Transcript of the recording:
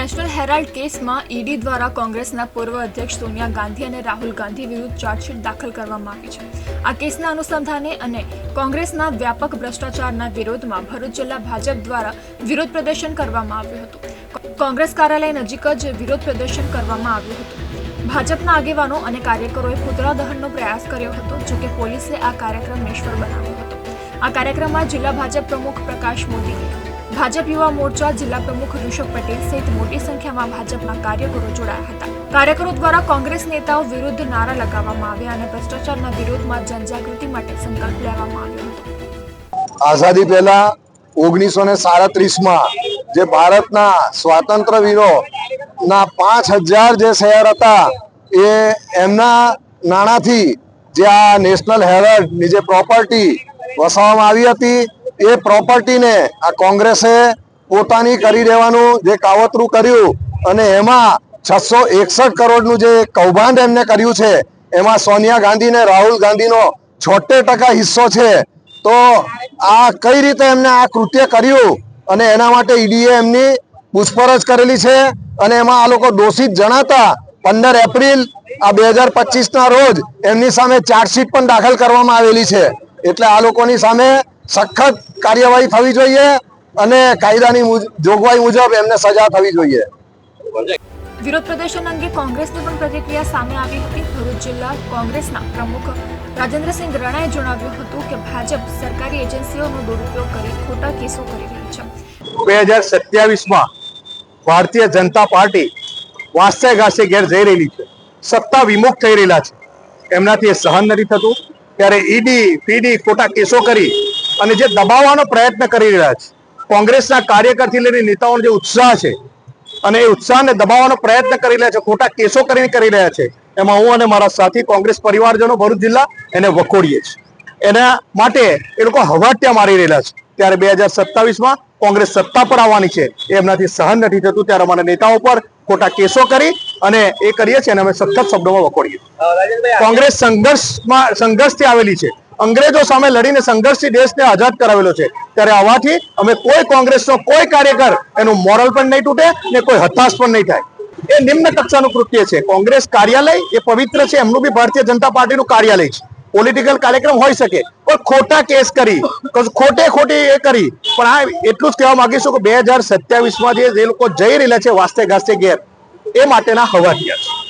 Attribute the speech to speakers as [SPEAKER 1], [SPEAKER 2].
[SPEAKER 1] National Herald કેસમાં ED દ્વારા કોંગ્રેસના પૂર્વ અધ્યક્ષ સોનિયા ગાંધી અને રાહુલ ગાંધી વિરુદ્ધ ચાર્જશીટ દાખલ કરવામાં આવી છે। આ કેસના અનુસંધાને અને કોંગ્રેસના વ્યાપક ભ્રષ્ટાચારના વિરોધમાં ભરૂચ જિલ્લા ભાજપ દ્વારા વિરોધ પ્રદર્શન કરવામાં આવ્યું હતું। કોંગ્રેસ કાર્યાલય નજીક જ વિરોધ પ્રદર્શન કરવામાં આવ્યું હતું। ભાજપના આગેવાનો અને કાર્યકરોએ પુતળા દહનનો પ્રયાસ કર્યો હતો, જોકે પોલીસે આ કાર્યક્રમ નિષ્ફળ બનાવ્યો હતો। આ કાર્યક્રમમાં જિલ્લા ભાજપ પ્રમુખ પ્રકાશ મોદી, ભાજપ યુવા મોરચા જિલ્લા પ્રમુખ ઋષભ પટેલ સહિત મોટી સંખ્યામાં ભાજપના કાર્યકરો જોડાયા હતા। કાર્યકરો દ્વારા કોંગ્રેસ નેતાઓ વિરુદ્ધ નારા લગાવવામાં આવ્યા અને ભ્રષ્ટાચારના વિરોધમાં જનજાગૃતિ માટે સંકલ્પ લેવામાં આવ્યો હતો।
[SPEAKER 2] આઝાદી પહેલા 1937માં જે ભારતના સ્વાતંત્ર્ય વીરોના 5000 જે શહેર હતા એ એમના નાણાંથી જે આ નેશનલ હેરાલ્ડની જે પ્રોપર્ટી વસાવવામાં આવી હતી એ પ્રોપર્ટીને આ કોંગ્રેસે પોતાની કરી દેવાનું જે કાવતરું કર્યું અને એમાં 661 કરોડનું જે કૌભાંડ એમને કર્યું છે, એમાં સોનિયા ગાંધી ને રાહુલ ગાંધીનો 76% હિસ્સો છે। તો આ કઈ રીતે એમને આ કૃત્ય કર્યું અને એના માટે ઈડીએ એમની પૂછપરછ કરેલી છે અને એમાં આ લોકો દોષિત જણાતા 15 એપ્રિલ 2025ના રોજ એમની સામે ચાર્જશીટ પણ દાખલ કરવામાં આવેલી છે। એટલે આ લોકોની સામે સખત કાર્યવાહી થવી જોઈએ અને કાયદાની જોગવાઈ મુજબ એમને સજા થવી જોઈએ।
[SPEAKER 1] વિરોધ પ્રદર્શન અંગે કોંગ્રેસની પણ પ્રતિક્રિયા સામે આવી હતી। ભરૂચ જિલ્લા કોંગ્રેસના પ્રમુખ રાજેન્દ્રસિંહ રણાએ જણાવ્યું હતું કે ભાજપ સરકારી એજન્સીઓનો દુરુપયોગ કરી ખોટા કેસો કરી રહી છે।
[SPEAKER 3] 2027માં ભારતીય જનતા પાર્ટી વાસ્તે ગાસે ઘેર જઈ રહેલી છે, સત્તા વિમુખ થઈ રહેલા છે, એમનાથી એ સહન નથી થતું। ત્યારે ઈડી પીડી ખોટા કેસો કરી અને જે દબાવવાનો પ્રયત્ન કરી રહ્યા છે, કોંગ્રેસના કાર્યકરથી લઈને નેતાઓનો જે ઉત્સાહ છે અને એ ઉત્સાહને દબાવવાનો પ્રયત્ન કરી રહ્યા છે, ખોટા કેસો કરીને કરી રહ્યા છે, એમાં હું અને મારા સાથી કોંગ્રેસ પરિવારજનો ભરૂચ જિલ્લા એને વખોડીએ છીએ। એના માટે એ લોકો હવાટિયા મારી રહેલા છે। ત્યારે 2027માં કોંગ્રેસ સત્તા પર આવવાની છે, એ એમનાથી સહન નથી થતું। ત્યારે અમારા નેતાઓ પર ખોટા કેસો કરી અને એ કરીએ છીએ અને અમે સખત શબ્દોમાં વખોડીએ છીએ। કોંગ્રેસ સંઘર્ષથી આવેલી છે, અંગ્રેજો સામે લડીને સંઘર્ષથી દેશને આઝાદ કરાવેલો છે। ત્યારે આવાથી અમે કોઈ કોંગ્રેસનો કોઈ કાર્યકર એનું મોરલ પણ નહીં તૂટે ને કોઈ હતાશ પણ નહીં થાય। એ નિમ્ન કક્ષાનું કૃત્ય છે। કોંગ્રેસ કાર્યાલય એ પવિત્ર છે, એમનું બી ભારતીય જનતા પાર્ટીનું કાર્યાલય છે। પોલિટિકલ કાર્યક્રમ હોઈ શકે પણ ખોટા કેસ કરી ખોટી એ કરી પણ આ એટલું જ કહેવા માંગીશું કે 2027માં જે લોકો જઈ રહેલા છે વાસ્તે ગાસ્તે ઘેર, એ માટેના હવાટિયા છે।